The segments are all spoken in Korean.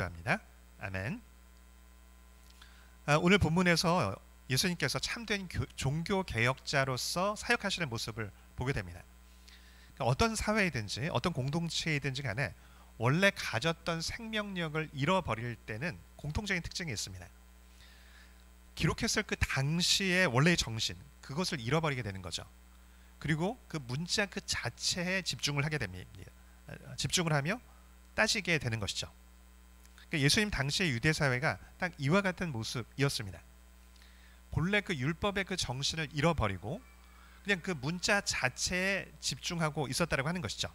기도합니다. 아멘. 오늘 본문에서 예수님께서 참된 종교 개혁자로서 사역하시는 모습을 보게 됩니다. 그러니까 어떤 사회이든지 어떤 공동체이든지 간에 원래 가졌던 생명력을 잃어버릴 때는 공통적인 특징이 있습니다. 기록했을 그 당시의 원래의 정신, 그것을 잃어버리게 되는 거죠. 그리고 그 문자 그 자체에 집중을 하게 됩니다. 집중을 하며 따지게 되는 것이죠. 그러니까 예수님 당시의 유대 사회가 딱 이와 같은 모습이었습니다. 본래 그 율법의 그 정신을 잃어버리고 그냥 그 문자 자체에 집중하고 있었다고 하는 것이죠.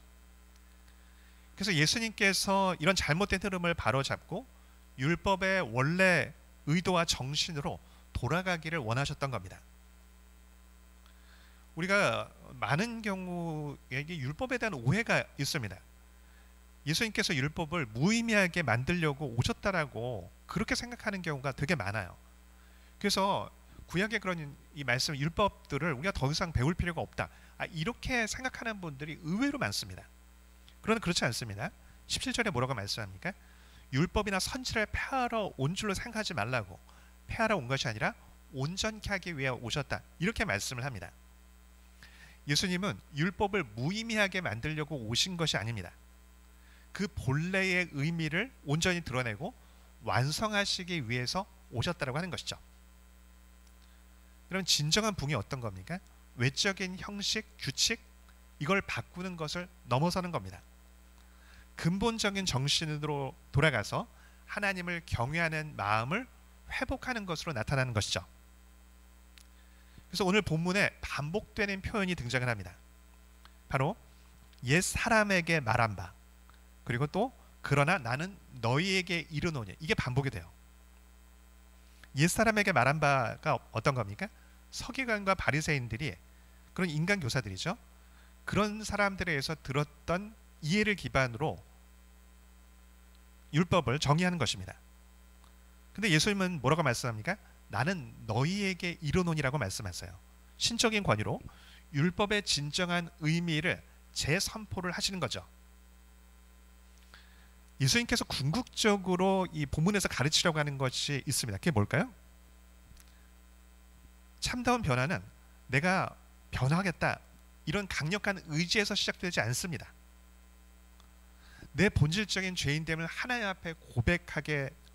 그래서 예수님께서 이런 잘못된 흐름을 바로잡고 율법의 원래 의도와 정신으로 돌아가기를 원하셨던 겁니다. 우리가 많은 경우에 율법에 대한 오해가 있습니다. 예수님께서 율법을 무의미하게 만들려고 오셨다라고 그렇게 생각하는 경우가 되게 많아요. 그래서 구약의 그런 이 말씀 율법들을 우리가 더 이상 배울 필요가 없다, 이렇게 생각하는 분들이 의외로 많습니다. 그러나 그렇지 않습니다. 17절에 뭐라고 말씀합니까? 율법이나 선지를 폐하러 온 줄로 생각하지 말라고. 폐하러 온 것이 아니라 온전케 하기 위해 오셨다, 이렇게 말씀을 합니다. 예수님은 율법을 무의미하게 만들려고 오신 것이 아닙니다. 그 본래의 의미를 온전히 드러내고 완성하시기 위해서 오셨다고 하는 것이죠. 그럼 진정한 붕이 어떤 겁니까? 외적인 형식, 규칙, 이걸 바꾸는 것을 넘어서는 겁니다. 근본적인 정신으로 돌아가서 하나님을 경외하는 마음을 회복하는 것으로 나타나는 것이죠. 그래서 오늘 본문에 반복되는 표현이 등장을 합니다. 바로 옛 사람에게 말한 바, 그리고 또 그러나 나는 너희에게 이르노니, 이게 반복이 돼요. 옛 사람에게 말한 바가 어떤 겁니까? 서기관과 바리새인들이, 그런 인간 교사들이죠. 그런 사람들에 의해서 들었던 이해를 기반으로 율법을 정의하는 것입니다. 근데 예수님은 뭐라고 말씀합니까? 나는 너희에게 이르노니라고 말씀하세요. 신적인 권위로 율법의 진정한 의미를 재선포를 하시는 거죠. 예수님께서 궁극적으로 이 본문에서 가르치려고 하는 것이 있습니다. 그게 뭘까요? 참다운 변화는 내가 변화하겠다, 이런 강력한 의지에서 시작되지 않습니다. 내 본질적인 죄인됨을 하나님 앞에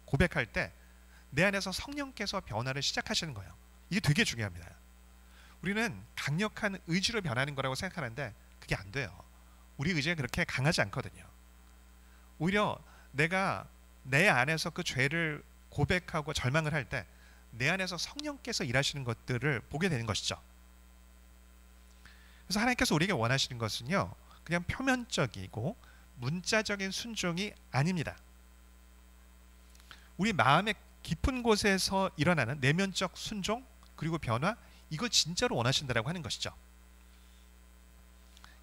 고백할 때 내 안에서 성령께서 변화를 시작하시는 거예요. 이게 되게 중요합니다. 우리는 강력한 의지로 변하는 거라고 생각하는데 그게 안 돼요. 우리 의지가 그렇게 강하지 않거든요. 오히려 내가 내 안에서 그 죄를 고백하고 절망을 할 때 내 안에서 성령께서 일하시는 것들을 보게 되는 것이죠. 그래서 하나님께서 우리에게 원하시는 것은요, 그냥 표면적이고 문자적인 순종이 아닙니다. 우리 마음의 깊은 곳에서 일어나는 내면적 순종, 그리고 변화, 이걸 진짜로 원하신다라고 하는 것이죠.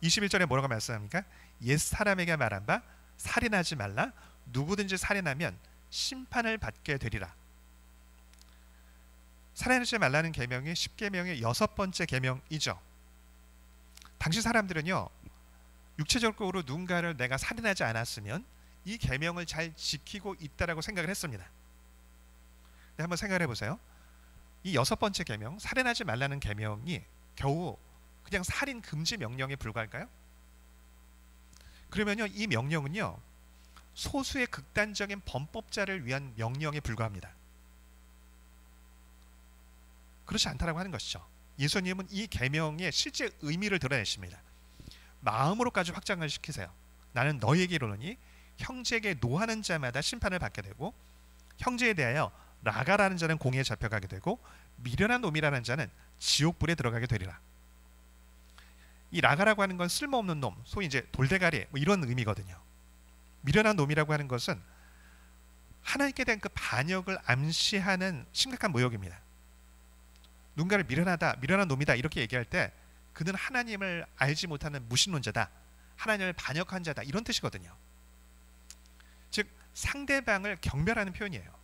21절에 뭐라고 말씀합니까? 옛 사람에게 말한 바 살인하지 말라. 누구든지 살인하면 심판을 받게 되리라. 살인하지 말라는 계명이 10계명의 6번째 계명이죠. 당시 사람들은요, 육체적으로 누군가를 내가 살인하지 않았으면 이 계명을 잘 지키고 있다라고 생각을 했습니다. 네, 한번 생각해 보세요. 이 6번째 계명, 살인하지 말라는 계명이 겨우 그냥 살인 금지 명령에 불과할까요? 그러면요, 이 명령은요, 소수의 극단적인 범법자를 위한 명령에 불과합니다. 그렇지 않다라고 하는 것이죠. 예수님은 이 계명의 실제 의미를 드러내십니다. 마음으로까지 확장을 시키세요. 나는 너희에게 이르노니 형제에게 노하는 자마다 심판을 받게 되고, 형제에 대하여 라가라는 자는 공의에 잡혀가게 되고, 미련한 놈이라는 자는 지옥불에 들어가게 되리라. 이 라가라고 하는 건 쓸모없는 놈, 소위 이제 돌대가리, 뭐 이런 의미거든요. 미련한 놈이라고 하는 것은 하나님께 대한 그 반역을 암시하는 심각한 모욕입니다. 누군가를 미련하다, 미련한 놈이다, 이렇게 얘기할 때 그는 하나님을 알지 못하는 무신론자다, 하나님을 반역한 자다, 이런 뜻이거든요. 즉 상대방을 경멸하는 표현이에요.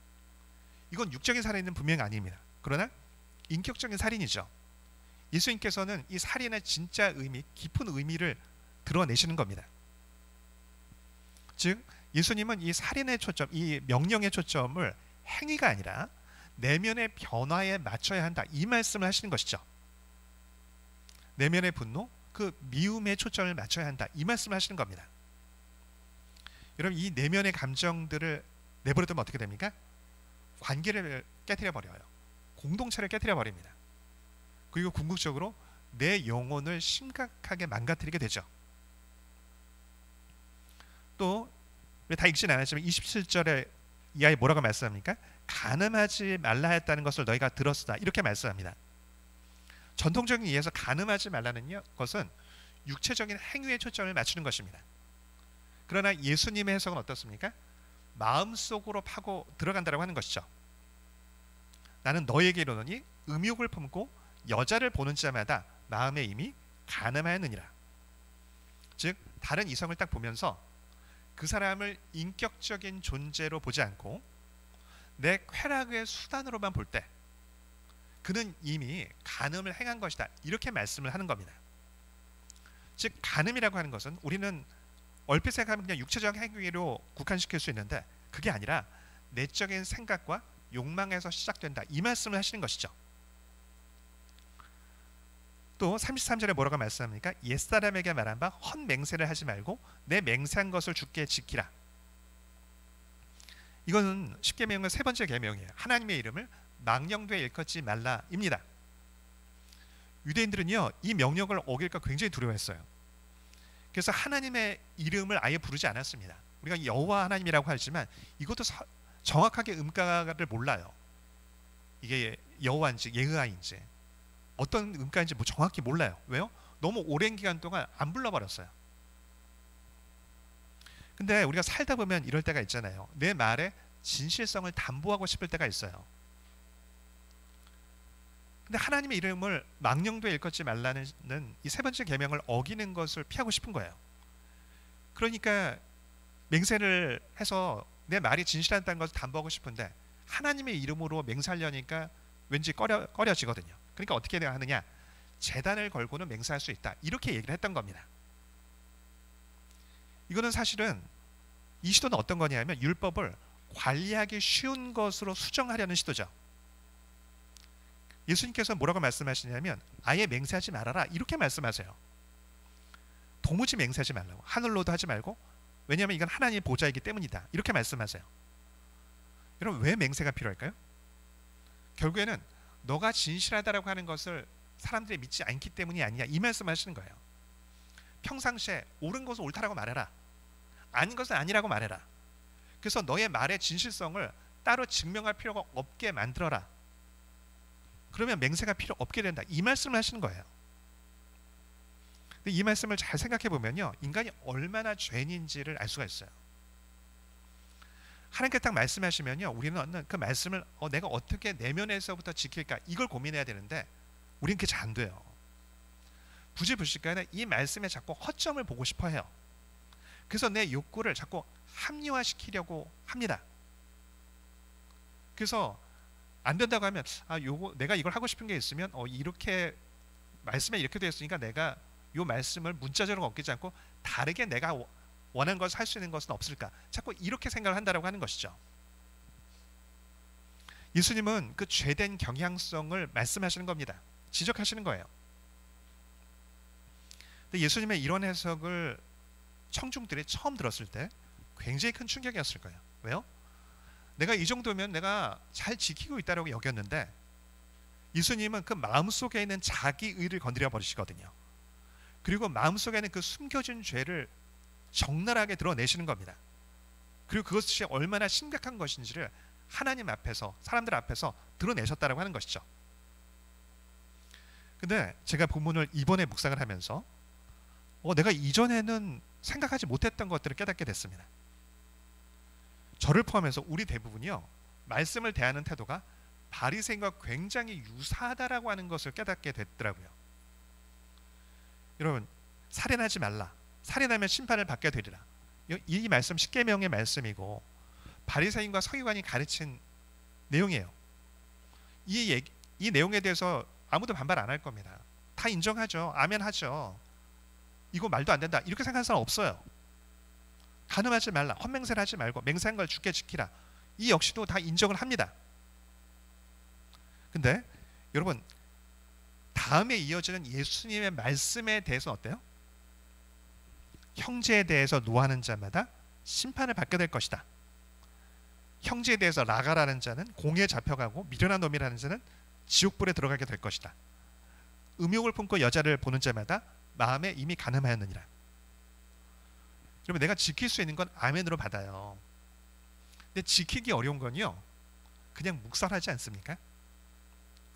이건 육적인 살인은 분명히 아닙니다. 그러나 인격적인 살인이죠. 예수님께서는 이 살인의 진짜 의미, 깊은 의미를 드러내시는 겁니다. 즉 예수님은 이 살인의 초점, 이 명령의 초점을 행위가 아니라 내면의 변화에 맞춰야 한다, 이 말씀을 하시는 것이죠. 내면의 분노, 그 미움의 초점을 맞춰야 한다, 이 말씀을 하시는 겁니다. 여러분, 이 내면의 감정들을 내버려두면 어떻게 됩니까? 관계를 깨뜨려 버려요. 공동체를 깨뜨려 버립니다. 그리고 궁극적으로 내 영혼을 심각하게 망가뜨리게 되죠. 또 다 읽진 않았지만 27절에 이 아이 뭐라고 말씀합니까? 간음하지 말라 했다는 것을 너희가 들었으나, 이렇게 말씀합니다. 전통적인 이해에서 간음하지 말라는 것은 육체적인 행위에 초점을 맞추는 것입니다. 그러나 예수님의 해석은 어떻습니까? 마음속으로 파고 들어간다고 하는 것이죠. 나는 너에게 이르노니 음욕을 품고 여자를 보는 자마다 마음에 이미 간음하였느니라. 즉 다른 이성을 딱 보면서 그 사람을 인격적인 존재로 보지 않고 내 쾌락의 수단으로만 볼 때 그는 이미 간음을 행한 것이다, 이렇게 말씀을 하는 겁니다. 즉 간음이라고 하는 것은 우리는 얼핏 생각하면 그냥 육체적 행위로 국한시킬 수 있는데, 그게 아니라 내적인 생각과 욕망에서 시작된다, 이 말씀을 하시는 것이죠. 또 33절에 뭐라고 말씀합니까? 옛사람에게 말한 바 헛맹세를 하지 말고 내 맹세한 것을 주께 지키라. 이거는 십계명의 세 번째 계명이에요. 하나님의 이름을 망령되이 일컫지 말라입니다. 유대인들은요, 이 명령을 어길까 굉장히 두려워했어요. 그래서 하나님의 이름을 아예 부르지 않았습니다. 우리가 여호와 하나님이라고 하지만 이것도 정확하게 음가를 몰라요. 이게 여호와인지 예흐와인지 어떤 음가인지 뭐 정확히 몰라요. 왜요? 너무 오랜 기간 동안 안 불러버렸어요. 근데 우리가 살다 보면 이럴 때가 있잖아요. 내 말에 진실성을 담보하고 싶을 때가 있어요. 근데 하나님의 이름을 망령되이 일컫지 말라는 이 세 번째 계명을 어기는 것을 피하고 싶은 거예요. 그러니까 맹세를 해서 내 말이 진실하다는 것을 담보하고 싶은데 하나님의 이름으로 맹세하려니까 왠지 꺼려지거든요. 그러니까 어떻게 하느냐? 제단을 걸고는 맹세할 수 있다, 이렇게 얘기를 했던 겁니다. 이거는 사실은 이 시도는 어떤 거냐면 율법을 관리하기 쉬운 것으로 수정하려는 시도죠. 예수님께서 뭐라고 말씀하시냐면 아예 맹세하지 말아라, 이렇게 말씀하세요. 도무지 맹세하지 말라고, 하늘로도 하지 말고, 왜냐하면 이건 하나님의 보좌이기 때문이다, 이렇게 말씀하세요. 여러분, 왜 맹세가 필요할까요? 결국에는 너가 진실하다라고 하는 것을 사람들이 믿지 않기 때문이 아니냐, 이 말씀하시는 거예요. 평상시에 옳은 것을 옳다라고 말해라, 아닌 것은 아니라고 말해라. 그래서 너의 말의 진실성을 따로 증명할 필요가 없게 만들어라. 그러면 맹세가 필요 없게 된다, 이 말씀을 하시는 거예요. 근데 이 말씀을 잘 생각해 보면요, 인간이 얼마나 죄인인지를 알 수가 있어요. 하나님께 딱 말씀하시면요, 우리는 그 말씀을 내가 어떻게 내면에서부터 지킬까, 이걸 고민해야 되는데 우리는 그게 잘 안 돼요. 부지불식간에 이 말씀에 자꾸 허점을 보고 싶어 해요. 그래서 내 욕구를 자꾸 합리화시키려고 합니다. 그래서 안 된다고 하면 내가 이걸 하고 싶은 게 있으면 이렇게 말씀에 이렇게 되어 있으니까 내가 이 말씀을 문자적으로 옮기지 않고 다르게 내가 원하는 것을 할 수 있는 것은 없을까, 자꾸 이렇게 생각을 한다라고 하는 것이죠. 예수님은 그 죄된 경향성을 말씀하시는 겁니다. 지적하시는 거예요. 근데 예수님의 이런 해석을 청중들이 처음 들었을 때 굉장히 큰 충격이었을 거예요. 왜요? 내가 이 정도면 내가 잘 지키고 있다고 여겼는데 예수님은 그 마음속에 있는 자기의를 건드려 버리시거든요. 그리고 마음속에 있는 그 숨겨진 죄를 적나라하게 드러내시는 겁니다. 그리고 그것이 얼마나 심각한 것인지를 하나님 앞에서, 사람들 앞에서 드러내셨다고 하는 것이죠. 근데 제가 본문을 이번에 묵상을 하면서 내가 이전에는 생각하지 못했던 것들을 깨닫게 됐습니다. 저를 포함해서 우리 대부분이요, 말씀을 대하는 태도가 바리새인과 굉장히 유사하다라고 하는 것을 깨닫게 됐더라고요. 여러분, 살인하지 말라, 살인하면 심판을 받게 되리라, 이 말씀 십계명의 말씀이고 바리새인과 서기관이 가르친 내용이에요. 이 내용에 대해서 아무도 반발 안 할 겁니다. 다 인정하죠. 아멘 하죠. 이거 말도 안 된다, 이렇게 생각하는 사람 없어요. 간음하지 말라, 헛맹세를 하지 말고 맹세한 걸 주께 지키라. 이 역시도 다 인정을 합니다. 근데 여러분, 다음에 이어지는 예수님의 말씀에 대해서 어때요? 형제에 대해서 노하는 자마다 심판을 받게 될 것이다. 형제에 대해서 라가라는 자는 공에 잡혀가고 미련한 놈이라는 자는 지옥불에 들어가게 될 것이다. 음욕을 품고 여자를 보는 자마다 마음에 이미 간음하였느니라. 여러분, 내가 지킬 수 있는 건 아멘으로 받아요. 근데 지키기 어려운 건요, 그냥 묵살하지 않습니까?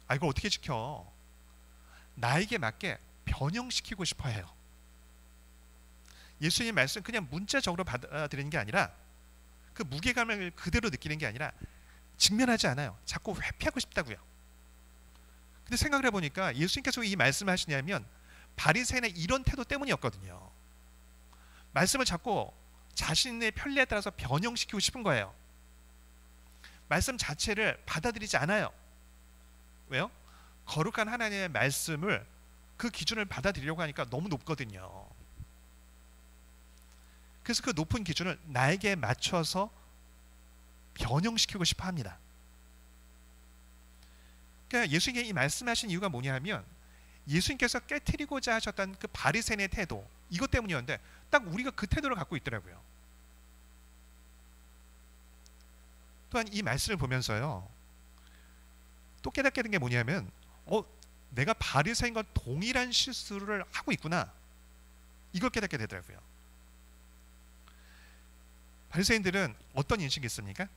아, 이걸 어떻게 지켜? 나에게 맞게 변형시키고 싶어 해요. 예수님 말씀 그냥 문자적으로 받아들이는 게 아니라, 그 무게감을 그대로 느끼는 게 아니라 직면하지 않아요. 자꾸 회피하고 싶다고요. 근데 생각을 해보니까 예수님께서 이 말씀을 하시냐면 바리새인의 이런 태도 때문이었거든요. 말씀을 자꾸 자신의 편리에 따라서 변형시키고 싶은 거예요. 말씀 자체를 받아들이지 않아요. 왜요? 거룩한 하나님의 말씀을, 그 기준을 받아들이려고 하니까 너무 높거든요. 그래서 그 높은 기준을 나에게 맞춰서 변형시키고 싶어 합니다. 그러니까 예수님이 이 말씀하신 이유가 뭐냐 하면, 예수님께서 깨트리고자 하셨던 그 바리새인의 태도, 이것 때문이었는데 딱 우리가 그 태도를 갖고 있더라고요. 또한 이 말씀을 보면서요, 또 깨닫게 된 게 뭐냐면, 내가 바리새인과 동일한 실수를 하고 있구나, 이걸 깨닫게 되더라고요. 바리새인들은 어떤 인식이 있습니까?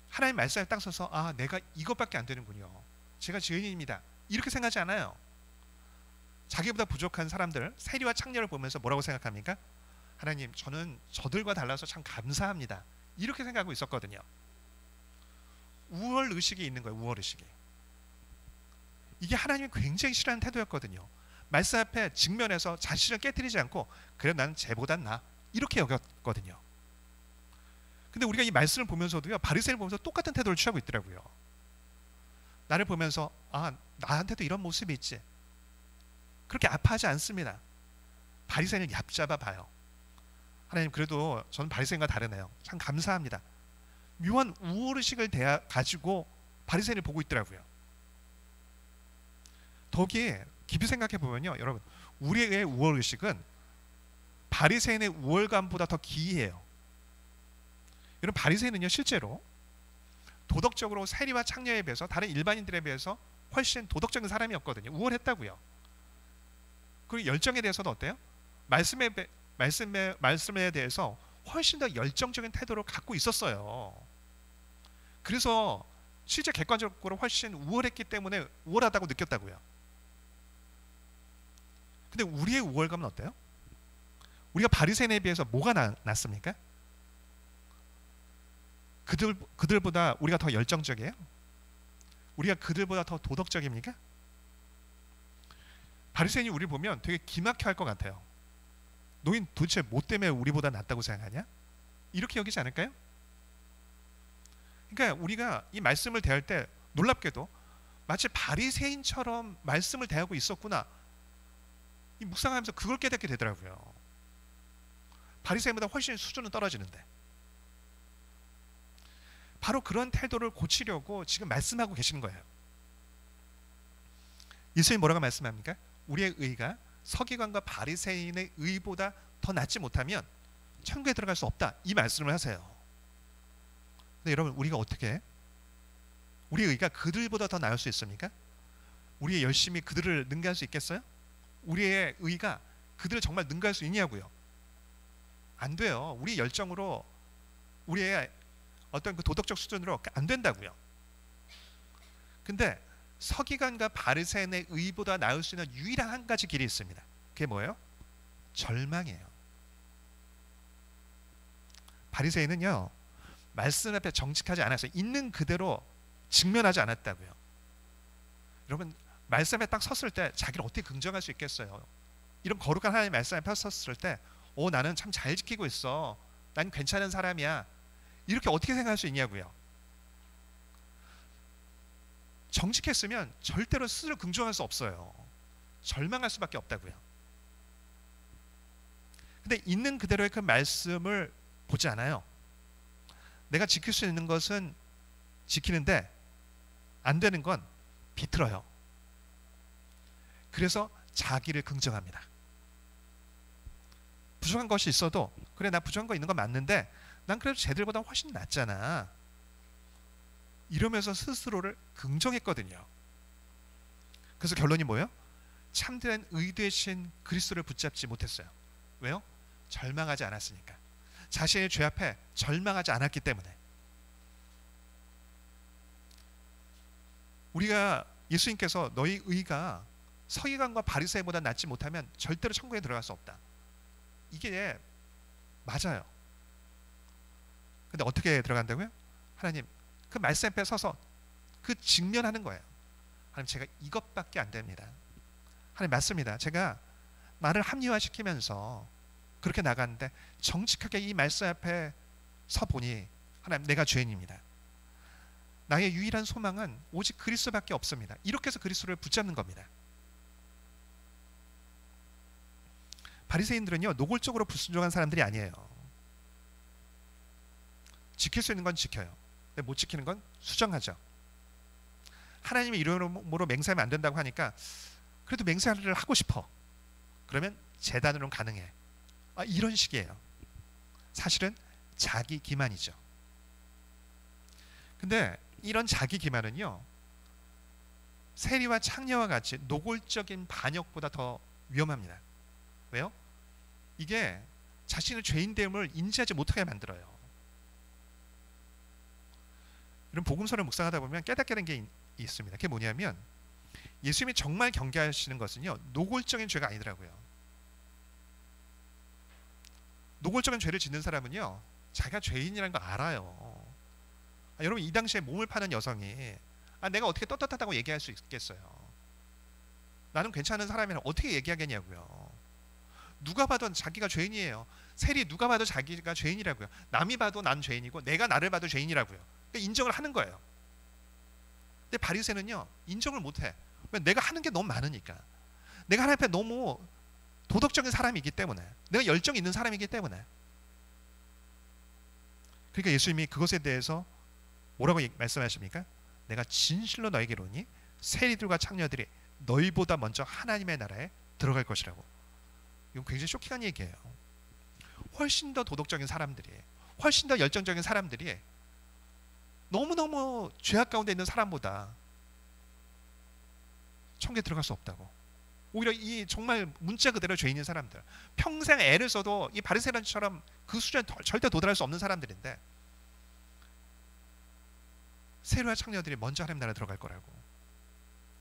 하나님 말씀에 딱 서서, 아, 내가 이것밖에 안 되는군요, 제가 죄인입니다, 이렇게 생각하지 않아요. 자기보다 부족한 사람들, 세리와 창녀를 보면서 뭐라고 생각합니까? 하나님, 저는 저들과 달라서 참 감사합니다, 이렇게 생각하고 있었거든요. 우월 의식이 있는 거예요. 우월 의식이. 이게 하나님이 굉장히 싫어하는 태도였거든요. 말씀 앞에 직면해서 자신을 깨트리지 않고, 그래, 나는 쟤보단 나, 이렇게 여겼거든요. 근데 우리가 이 말씀을 보면서도요, 바리새인을 보면서 똑같은 태도를 취하고 있더라고요. 나를 보면서, 아, 나한테도 이런 모습이 있지, 그렇게 아파하지 않습니다. 바리새인을 얕잡아 봐요. 하나님, 그래도 저는 바리새인과 다르네요, 참 감사합니다. 묘한 우월의식을 가지고 바리새인을 보고 있더라고요. 더욱이 깊이 생각해 보면요, 여러분, 우리의 우월의식은 바리새인의 우월감보다 더 기이해요. 여러분, 바리새인은요, 실제로 도덕적으로 세리와 창녀에 비해서, 다른 일반인들에 비해서 훨씬 도덕적인 사람이었거든요. 우월했다고요. 그리고 열정에 대해서도 어때요? 말씀에 대해서 훨씬 더 열정적인 태도를 갖고 있었어요. 그래서 실제 객관적으로 훨씬 우월했기 때문에 우월하다고 느꼈다고요. 근데 우리의 우월감은 어때요? 우리가 바리새인에 비해서 뭐가 낫습니까? 그들보다 우리가 더 열정적이에요? 우리가 그들보다 더 도덕적입니까? 바리새인이 우리 보면 되게 기막혀 할 것 같아요. 너희 도대체 뭐 때문에 우리보다 낫다고 생각하냐? 이렇게 여기지 않을까요? 그러니까 우리가 이 말씀을 대할 때 놀랍게도 마치 바리새인처럼 말씀을 대하고 있었구나, 이 묵상하면서 그걸 깨닫게 되더라고요. 바리새인보다 훨씬 수준은 떨어지는데, 바로 그런 태도를 고치려고 지금 말씀하고 계시는 거예요. 예수님이 뭐라고 말씀합니까? 우리의 의가 서기관과 바리새인의 의보다 더 낫지 못하면 천국에 들어갈 수 없다, 이 말씀을 하세요. 근데 여러분, 우리가 어떻게, 우리의 의가 그들보다 더 나을 수 있습니까? 우리의 열심히 그들을 능가할 수 있겠어요? 우리의 의가 그들을 정말 능가할 수 있냐고요? 안 돼요. 우리 열정으로, 우리의 어떤 그 도덕적 수준으로 안 된다고요. 근데 서기관과 바리새인의 의보다 나을 수 있는 유일한 한 가지 길이 있습니다. 그게 뭐예요? 절망이에요. 바리새인은요, 말씀 앞에 정직하지 않았어요. 있는 그대로 직면하지 않았다고요. 여러분, 말씀 앞에 딱 섰을 때 자기를 어떻게 긍정할 수 있겠어요? 이런 거룩한 하나님의 말씀 앞에 섰을 때, 나는 참 잘 지키고 있어, 난 괜찮은 사람이야, 이렇게 어떻게 생각할 수 있냐고요. 정직했으면 절대로 스스로 긍정할 수 없어요. 절망할 수밖에 없다고요. 근데 있는 그대로의 그 말씀을 보지 않아요. 내가 지킬 수 있는 것은 지키는데 안 되는 건 비틀어요. 그래서 자기를 긍정합니다. 부족한 것이 있어도 그래, 나 부족한 거 있는 거 맞는데 난 그래도 쟤들보다 훨씬 낫잖아, 이러면서 스스로를 긍정했거든요. 그래서 결론이 뭐예요? 참된 의 되신 그리스도를 붙잡지 못했어요. 왜요? 절망하지 않았으니까. 자신의 죄 앞에 절망하지 않았기 때문에. 우리가 예수님께서 너희 의가 서기관과 바리새인보다 낫지 못하면 절대로 천국에 들어갈 수 없다, 이게 맞아요. 근데 어떻게 들어간다고요? 하나님, 그 말씀 앞에 서서 그 직면하는 거예요. 하나님, 제가 이것밖에 안 됩니다. 하나님, 맞습니다. 제가 말을 합리화시키면서 그렇게 나갔는데 정직하게 이 말씀 앞에 서 보니 하나님, 내가 죄인입니다. 나의 유일한 소망은 오직 그리스도밖에 없습니다. 이렇게 해서 그리스도를 붙잡는 겁니다. 바리새인들은요, 노골적으로 불순종한 사람들이 아니에요. 지킬 수 있는 건 지켜요. 근데 못 지키는 건 수정하죠. 하나님의 이름으로 맹세하면 안 된다고 하니까 그래도 맹세를 하고 싶어. 그러면 제단으로는 가능해. 이런 식이에요. 사실은 자기 기만이죠. 근데 이런 자기 기만은요, 세리와 창녀와 같이 노골적인 반역보다 더 위험합니다. 왜요? 이게 자신의 죄인됨을 인지하지 못하게 만들어요. 이런 복음서를 묵상하다 보면 깨닫게 된 게 있습니다. 그게 뭐냐면, 예수님이 정말 경계하시는 것은요, 노골적인 죄가 아니더라고요. 노골적인 죄를 짓는 사람은요, 자기가 죄인이라는 거 알아요. 여러분, 이 당시에 몸을 파는 여성이 내가 어떻게 떳떳하다고 얘기할 수 있겠어요? 나는 괜찮은 사람이라고 어떻게 얘기하겠냐고요. 누가 봐도 자기가 죄인이에요. 세리 누가 봐도 자기가 죄인이라고요. 남이 봐도 난 죄인이고 내가 나를 봐도 죄인이라고요. 그러니까 인정을 하는 거예요. 근데 바리새는요, 인정을 못해. 왜? 내가 하는 게 너무 많으니까. 내가 하나님 앞에 너무 도덕적인 사람이기 때문에, 내가 열정이 있는 사람이기 때문에. 그러니까 예수님이 그것에 대해서 뭐라고 말씀하십니까? 내가 진실로 너에게 이르노니 세리들과 창녀들이 너희보다 먼저 하나님의 나라에 들어갈 것이라고. 이건 굉장히 쇼킹한 얘기예요. 훨씬 더 도덕적인 사람들이, 훨씬 더 열정적인 사람들이 너무너무 죄악 가운데 있는 사람보다 천국에 들어갈 수 없다고. 오히려 이 정말 문자 그대로 죄인인 사람들, 평생 애를 써도 이 바리새인처럼 그 수준에 절대 도달할 수 없는 사람들인데 세리와 창녀들이 먼저 하나님 나라에 들어갈 거라고.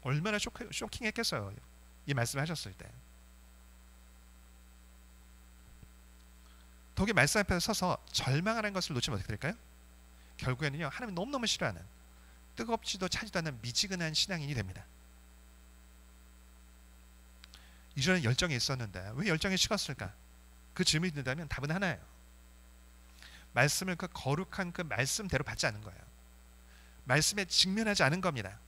얼마나 쇼킹했겠어요, 이 말씀하셨을 때. 더욱이 말씀 앞에 서서 절망하는 것을 놓치면 어떻게 될까요? 결국에는요, 하나님 너무너무 싫어하는, 뜨겁지도 차지도 않는 미지근한 신앙인이 됩니다. 이전에 열정이 있었는데 왜 열정이 식었을까? 그 질문이 든다면 답은 하나예요. 말씀을 그 거룩한 그 말씀대로 받지 않은 거예요. 말씀에 직면하지 않은 겁니다.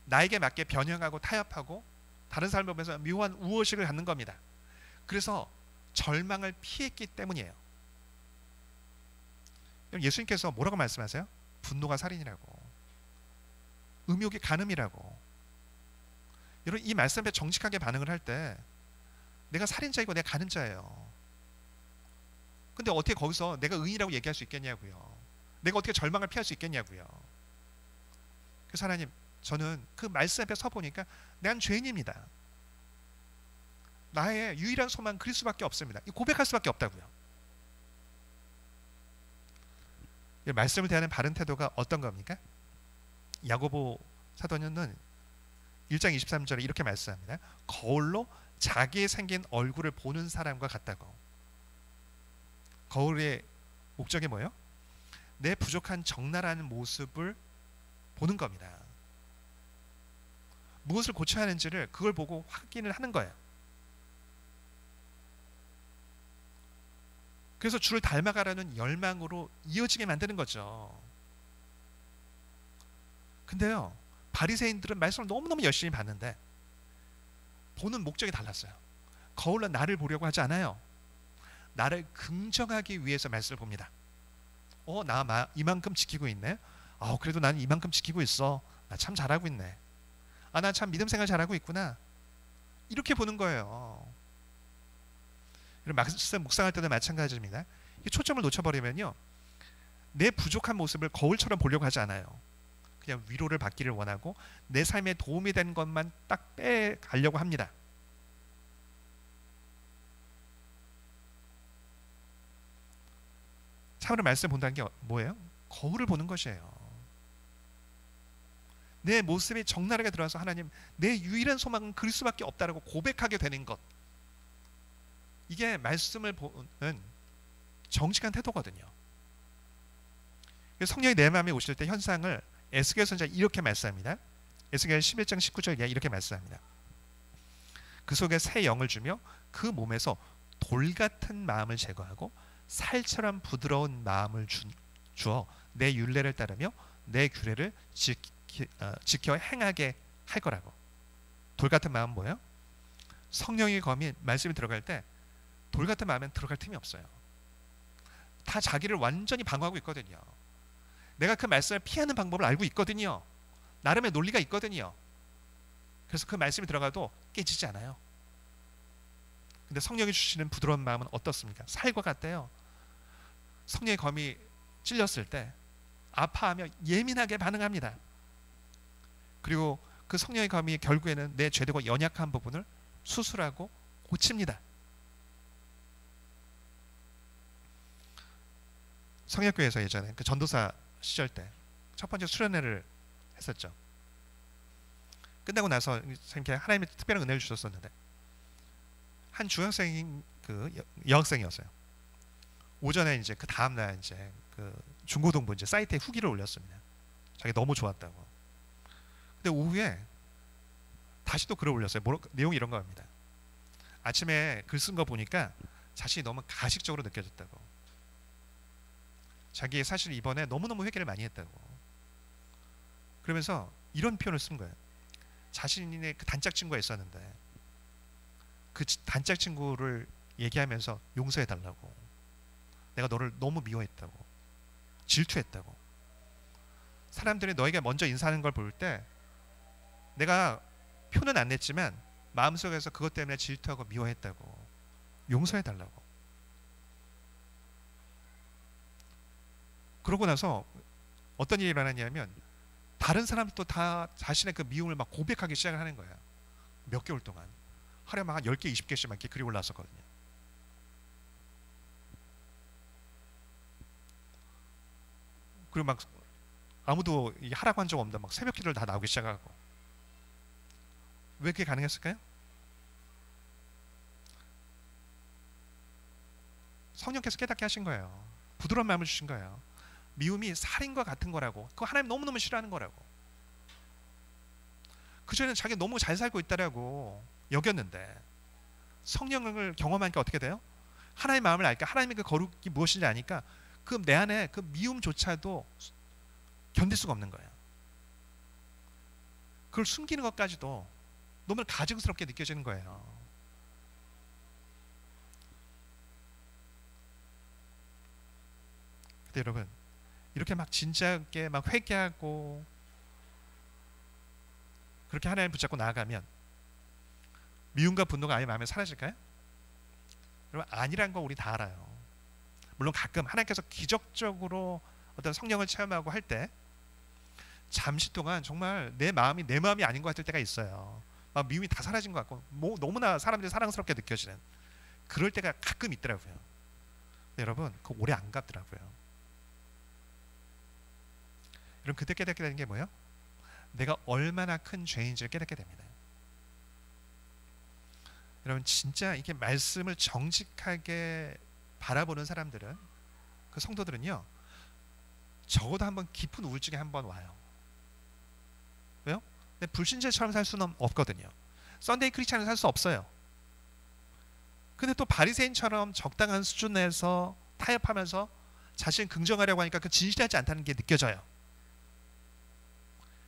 나에게 맞게 변형하고 타협하고 다른 사람을 보면서 묘한 우월식을 갖는 겁니다. 그래서 절망을 피했기 때문이에요. 예수님께서 뭐라고 말씀하세요? 분노가 살인이라고, 음욕이 간음이라고. 여러분, 이 말씀 앞에 정직하게 반응을 할 때 내가 살인자이고 내가 간음자예요. 근데 어떻게 거기서 내가 의인이라고 얘기할 수 있겠냐고요. 내가 어떻게 절망을 피할 수 있겠냐고요. 그래서 하나님, 저는 그 말씀 앞에 서 보니까 난 죄인입니다. 나의 유일한 소망은 그리스도밖에 없습니다. 고백할 수밖에 없다고요. 말씀을 대하는 바른 태도가 어떤 겁니까? 야고보 사도는 1장 23절에 이렇게 말씀합니다. 거울로 자기의 생긴 얼굴을 보는 사람과 같다고. 거울의 목적이 뭐예요? 내 부족한 적나라한 모습을 보는 겁니다. 무엇을 고쳐야 하는지를 그걸 보고 확인을 하는 거예요. 그래서 주를 닮아가라는 열망으로 이어지게 만드는 거죠. 근데요, 바리새인들은 말씀을 너무너무 열심히 봤는데 보는 목적이 달랐어요. 거울로 나를 보려고 하지 않아요. 나를 긍정하기 위해서 말씀을 봅니다. 이만큼 지키고 있네. 그래도 나는 이만큼 지키고 있어. 나 참 잘하고 있네. 나 참 믿음 생활 잘하고 있구나. 이렇게 보는 거예요. 말씀 묵상할 때도 마찬가지입니다. 이 초점을 놓쳐버리면요, 내 부족한 모습을 거울처럼 보려고 하지 않아요. 그냥 위로를 받기를 원하고 내 삶에 도움이 된 것만 딱 빼가려고 합니다. 참으로 말씀 본다는 게 뭐예요? 거울을 보는 것이에요. 내 모습이 적나라하게 들어와서 하나님, 내 유일한 소망은 그리스도밖에 없다라고 고백하게 되는 것. 이게 말씀을 보는 정직한 태도거든요. 성령이 내 마음에 오실 때 현상을 에스겔 선지자 이렇게 말씀합니다. 에스겔 11장 19절에 이렇게 말씀합니다. 그 속에 새 영을 주며 그 몸에서 돌 같은 마음을 제거하고 살처럼 부드러운 마음을 주어 내 율례를 따르며 내 규례를 지켜 행하게 할 거라고. 돌 같은 마음 뭐예요? 성령의 검이 말씀이 들어갈 때 돌 같은 마음엔 들어갈 틈이 없어요. 다 자기를 완전히 방어하고 있거든요. 내가 그 말씀을 피하는 방법을 알고 있거든요. 나름의 논리가 있거든요. 그래서 그 말씀이 들어가도 깨지지 않아요. 근데 성령이 주시는 부드러운 마음은 어떻습니까? 살과 같대요. 성령의 검이 찔렸을 때 아파하며 예민하게 반응합니다. 그리고 그 성령의 검이 결국에는 내 죄되고 연약한 부분을 수술하고 고칩니다. 성약교회에서 예전에 그 전도사 시절 때 첫 번째 수련회를 했었죠. 끝나고 나서 선생님께 하나님의 특별한 은혜를 주셨었는데, 한 중학생인 그 여학생이었어요. 오전에 이제 그 다음 날 이제 그 중고등부 이제 사이트에 후기를 올렸습니다. 자기 너무 좋았다고. 근데 오후에 다시 또 글을 올렸어요. 내용이 이런 겁니다. 아침에 글 쓴 거 보니까 자신이 너무 가식적으로 느껴졌다고. 자기 사실 이번에 너무너무 회개를 많이 했다고. 그러면서 이런 표현을 쓴 거예요. 자신의 그 단짝 친구가 있었는데 그 단짝 친구를 얘기하면서 용서해 달라고. 내가 너를 너무 미워했다고. 질투했다고. 사람들이 너에게 먼저 인사하는 걸 볼 때 내가 표는 안 냈지만 마음속에서 그것 때문에 질투하고 미워했다고. 용서해 달라고. 그러고 나서 어떤 일이 일어났냐면 다른 사람도 다 자신의 그 미움을 막 고백하기 시작을 하는 거야. 몇 개월 동안. 하루에 막 한 10개, 20개씩 막 이렇게 글이 올라왔었거든요. 그리고 막 아무도 하라고 한 적 없는데 막 새벽 기도를 다 나오기 시작하고. 왜 그게 가능했을까요? 성령께서 깨닫게 하신 거예요. 부드러운 마음을 주신 거예요. 미움이 살인과 같은 거라고. 그거 하나님 너무너무 싫어하는 거라고. 그전에는 자기가 너무 잘 살고 있다라고 여겼는데 성령을 경험하니까 어떻게 돼요? 하나님의 마음을 알까? 하나님의 그 거룩이 무엇인지 아니까 그 내 안에 그 미움조차도 견딜 수가 없는 거예요. 그걸 숨기는 것까지도 너무 가증스럽게 느껴지는 거예요. 근데 여러분, 이렇게 막 진지하게 막 회개하고 그렇게 하나님 붙잡고 나아가면 미움과 분노가 아예 마음에 사라질까요? 여러분, 아니란 거 우리 다 알아요. 물론 가끔 하나님께서 기적적으로 어떤 성령을 체험하고 할 때 잠시 동안 정말 내 마음이 아닌 것 같을 때가 있어요. 막 미움이 다 사라진 것 같고 너무나 사람들이 사랑스럽게 느껴지는 그럴 때가 가끔 있더라고요. 근데 여러분, 그거 오래 안 가더라고요. 여러분, 그때 깨닫게 되는 게 뭐예요? 내가 얼마나 큰 죄인지를 깨닫게 됩니다. 여러분, 진짜 이렇게 말씀을 정직하게 바라보는 사람들은, 그 성도들은요, 적어도 한번 깊은 우울증에 한번 와요. 왜요? 근데 불신자처럼 살 수는 없거든요. 썬데이 크리스찬으로 살 수 없어요. 근데 또 바리새인처럼 적당한 수준에서 타협하면서 자신을 긍정하려고 하니까 그 진실하지 않다는 게 느껴져요.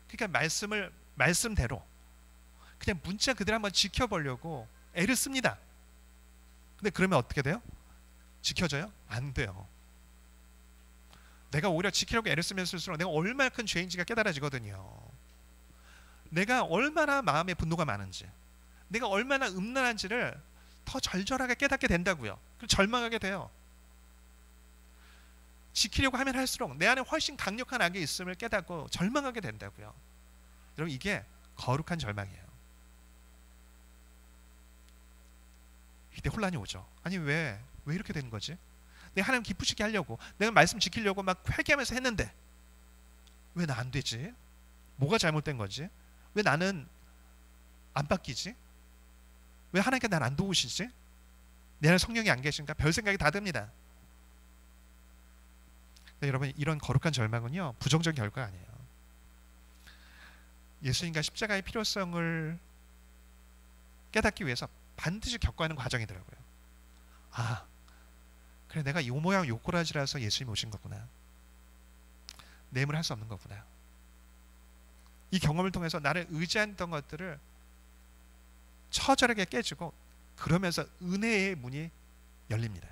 그러니까 말씀대로 그냥 문자 그대로 한번 지켜보려고 애를 씁니다. 근데 그러면 어떻게 돼요? 지켜져요? 안 돼요. 내가 오히려 지키려고 애를 쓰면 쓸수록 내가 얼마나 큰 죄인지가 깨달아지거든요. 내가 얼마나 마음에 분노가 많은지, 내가 얼마나 음란한지를 더 절절하게 깨닫게 된다고요. 그럼 절망하게 돼요. 지키려고 하면 할수록 내 안에 훨씬 강력한 악이 있음을 깨닫고 절망하게 된다고요. 여러분, 이게 거룩한 절망이에요. 이때 혼란이 오죠. 아니 왜 이렇게 되는 거지? 내가 하나님 기쁘시게 하려고, 내가 말씀 지키려고 막 회개하면서 했는데 왜 나 안 되지? 뭐가 잘못된 거지? 왜 나는 안 바뀌지? 왜 하나님께서 날 안 도우시지? 내 안에 성령이 안 계신가? 별 생각이 다 듭니다. 네, 여러분, 이런 거룩한 절망은요, 부정적인 결과가 아니에요. 예수님과 십자가의 필요성을 깨닫기 위해서 반드시 겪어야 하는 과정이더라고요. 아, 그래, 내가 요 모양 요 꼬라지라서 예수님이 오신 거구나. 내 힘을 할 수 없는 거구나. 이 경험을 통해서 나를 의지했던 것들을 처절하게 깨지고, 그러면서 은혜의 문이 열립니다.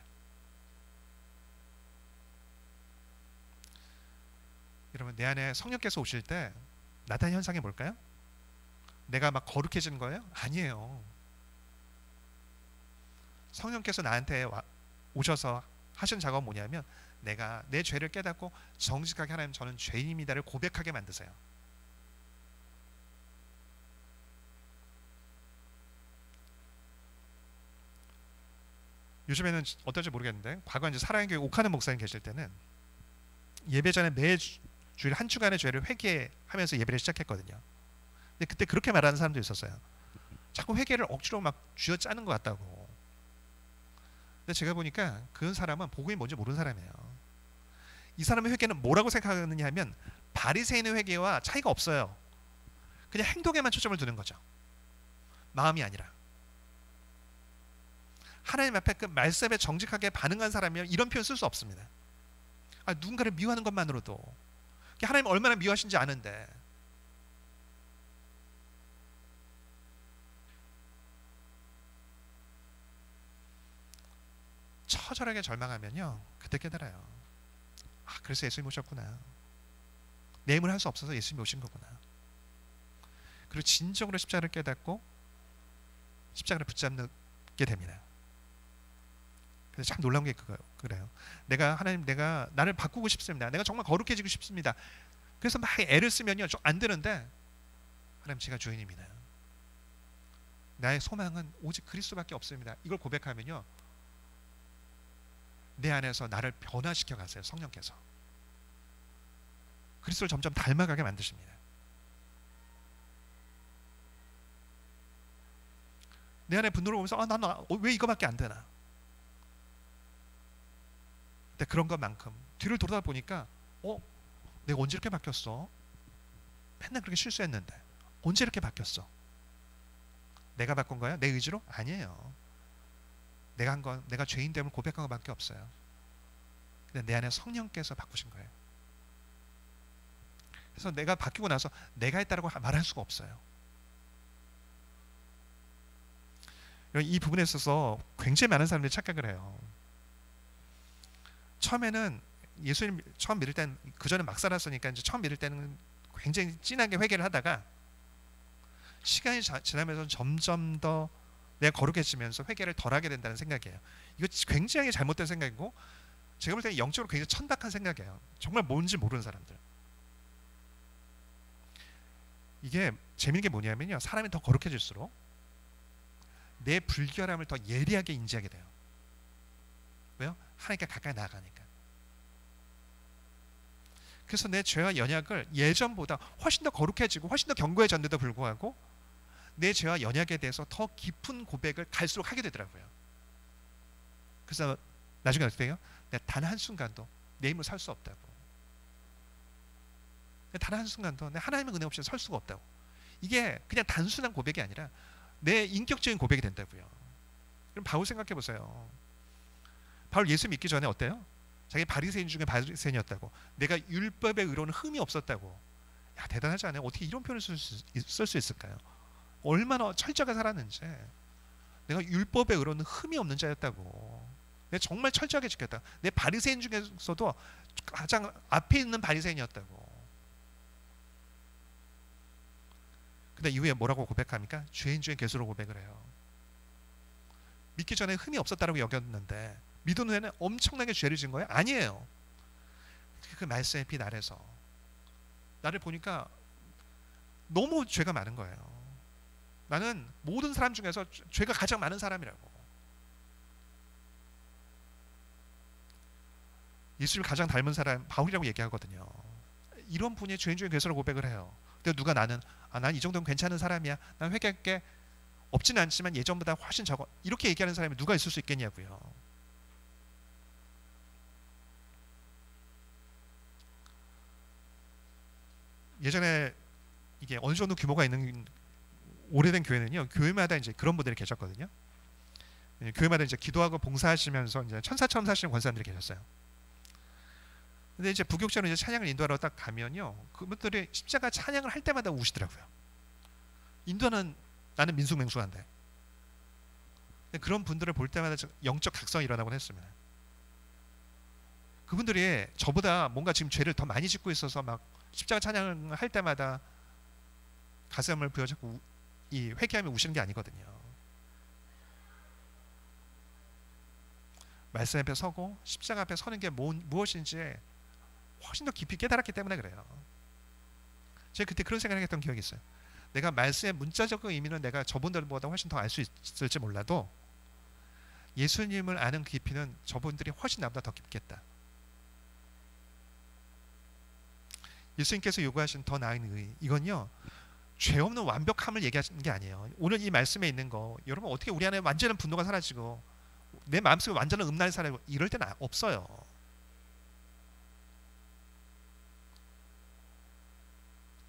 여러분, 내 안에 성령께서 오실 때 나타나는 현상이 뭘까요? 내가 막 거룩해지는 거예요? 아니에요. 성령께서 나한테 오셔서 하신 작업은 뭐냐면, 내가 내 죄를 깨닫고 정직하게 하나님, 저는 죄인입니다를 고백하게 만드세요. 요즘에는 어떨지 모르겠는데, 과거 이제 사랑의 교회 옥하는 목사님 계실 때는 예배 전에 매주일 한 주간의 죄를 회개하면서 예배를 시작했거든요. 근데 그때 그렇게 말하는 사람도 있었어요. 자꾸 회개를 억지로 막 쥐어짜는 것 같다고. 근데 제가 보니까 그 사람은 복음이 뭔지 모르는 사람이에요. 이 사람의 회개는 뭐라고 생각하느냐 하면, 바리새인의 회개와 차이가 없어요. 그냥 행동에만 초점을 두는 거죠. 마음이 아니라. 하나님 앞에 그 말씀에 정직하게 반응한 사람이면 이런 표현 쓸 수 없습니다. 누군가를 미워하는 것만으로도 하나님 얼마나 미워하신지 아는데, 처절하게 절망하면요, 그때 깨달아요. 그래서 예수님이 오셨구나. 내 힘을 할 수 없어서 예수님이 오신 거구나. 그리고 진정으로 십자가를 깨닫고 십자가를 붙잡게 됩니다. 그래서 참 놀라운 게 그래요. 하나님, 내가 나를 바꾸고 싶습니다. 내가 정말 거룩해지고 싶습니다. 그래서 막 애를 쓰면요, 좀 안 되는데, 하나님, 제가 주인입니다. 나의 소망은 오직 그리스도밖에 없습니다. 이걸 고백하면요, 내 안에서 나를 변화시켜 가세요. 성령께서 그리스도를 점점 닮아가게 만드십니다. 내 안에 분노를 보면서 나는 왜 이거밖에 안 되나? 근데 그런 것만큼 뒤를 돌아보니까 내가 언제 이렇게 바뀌었어? 맨날 그렇게 실수했는데 언제 이렇게 바뀌었어? 내가 바꾼 거야? 내 의지로? 아니에요. 내가 한 건, 내가 죄인됨을 고백한 것밖에 없어요. 근데 내 안에 성령께서 바꾸신 거예요. 그래서 내가 바뀌고 나서 내가 했다라고 말할 수가 없어요. 이 부분에 있어서 굉장히 많은 사람들이 착각을 해요. 처음에는 예수님 처음 믿을 때는, 그 전에 막 살았으니까 이제 처음 믿을 때는 굉장히 진하게 회개를 하다가 시간이 지나면서 점점 더 내가 거룩해지면서 회개를 덜 하게 된다는 생각이에요. 이거 굉장히 잘못된 생각이고, 제가 볼 때는 영적으로 굉장히 천박한 생각이에요. 정말 뭔지 모르는 사람들. 이게 재밌는 게 뭐냐면요, 사람이 더 거룩해질수록 내 불결함을 더 예리하게 인지하게 돼요. 왜요? 하나님께 가까이 나아가니까. 그래서 내 죄와 연약을 예전보다 훨씬 더 거룩해지고 훨씬 더 견고해졌는데도 불구하고 내 죄와 연약에 대해서 더 깊은 고백을 갈수록 하게 되더라고요. 그래서 나중에 어떻게 돼요? 내가 단 한순간도 내 힘으로 살 수 없다고. 단 한순간도 내 하나님의 은혜 없이 설 수가 없다고. 이게 그냥 단순한 고백이 아니라 내 인격적인 고백이 된다고요. 그럼 바울 생각해 보세요. 바울 예수 믿기 전에 어때요? 자기 바리새인 중에 바리새인이었다고. 내가 율법의 의로는 흠이 없었다고. 야, 대단하지 않아요? 어떻게 이런 표현을 쓸 수 있을까요? 얼마나 철저하게 살았는지. 내가 율법의 의로는 흠이 없는 자였다고. 내가 정말 철저하게 지켰다. 내 바리새인 중에서도 가장 앞에 있는 바리새인이었다고. 근데 이후에 뭐라고 고백합니까? 죄인 중에 괴수로 고백을 해요. 믿기 전에 흠이 없었다고 여겼는데 믿은 후에는 엄청나게 죄를 지은 거예요? 아니에요. 그 말씀의 빛 아래서 나를 보니까 너무 죄가 많은 거예요. 나는 모든 사람 중에서 죄가 가장 많은 사람이라고. 예수님 가장 닮은 사람 바울이라고 얘기하거든요. 이런 분이 죄인 중에 괴수로 고백을 해요. 근데 누가 난 이 정도면 괜찮은 사람이야. 난 회개할 게 없진 않지만 예전보다 훨씬 적어. 이렇게 얘기하는 사람이 누가 있을 수 있겠냐고요. 예전에 이게 어느 정도 규모가 있는 오래된 교회는요, 교회마다 이제 그런 분들이 계셨거든요. 교회마다 이제 기도하고 봉사하시면서 이제 천사처럼 사시는 권사님들이 계셨어요. 근데 이제 부교육자로 이제 찬양을 인도하러 딱 가면요, 그분들이 십자가 찬양을 할 때마다 우시더라고요. 인도는 나는 민수맹수한데. 그런 분들을 볼 때마다 영적 각성이 일어나곤 했습니다. 그분들이 저보다 뭔가 지금 죄를 더 많이 짓고 있어서 막 십자가 찬양을 할 때마다 가슴을 부여잡고 이 회개하며 우시는 게 아니거든요. 말씀 앞에 서고 십자가 앞에 서는 게 무엇인지 훨씬 더 깊이 깨달았기 때문에 그래요. 제가 그때 그런 생각을 했던 기억이 있어요. 내가 말씀의 문자적인 의미는 내가 저분들보다 훨씬 더 알 수 있을지 몰라도 예수님을 아는 깊이는 저분들이 훨씬 나보다 더 깊겠다. 예수님께서 요구하신 더 나은 의, 이건요, 죄 없는 완벽함을 얘기하시는 게 아니에요. 오늘 이 말씀에 있는 거, 여러분 어떻게 우리 안에 완전한 분노가 사라지고 내 마음속에 완전한 음란이 사라지고 이럴 때는 없어요.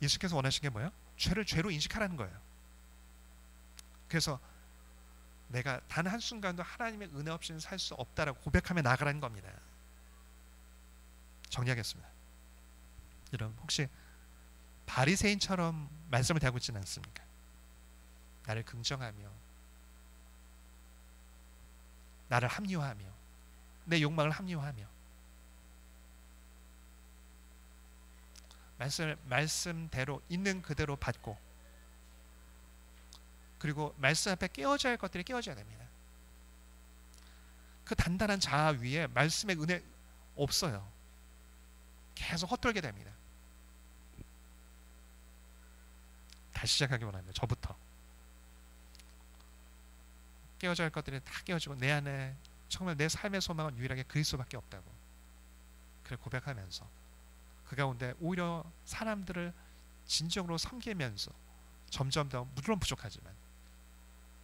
예수께서 원하신 게 뭐예요? 죄를 죄로 인식하라는 거예요. 그래서 내가 단 한순간도 하나님의 은혜 없이는 살 수 없다라고 고백하며 나가라는 겁니다. 정리하겠습니다. 여러분 혹시 바리새인처럼 말씀을 대하고 있지는 않습니까? 나를 긍정하며 나를 합리화하며 내 욕망을 합리화하며 말씀대로 있는 그대로 받고, 그리고 말씀 앞에 깨어져야 할 것들이 깨어져야 됩니다. 그 단단한 자아 위에 말씀의 은혜 없어요. 계속 헛돌게 됩니다. 다시 시작하기 원합니다. 저부터 깨어져야 할 것들이 다 깨어지고 내 안에 정말 내 삶의 소망은 유일하게 그리스도밖에 없다고 그래 고백하면서 그 가운데 오히려 사람들을 진정으로 섬기면서 점점 더, 물론 부족하지만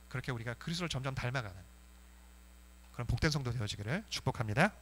그렇게 우리가 그리스도를 점점 닮아가는 그런 복된 성도 되어지기를 축복합니다.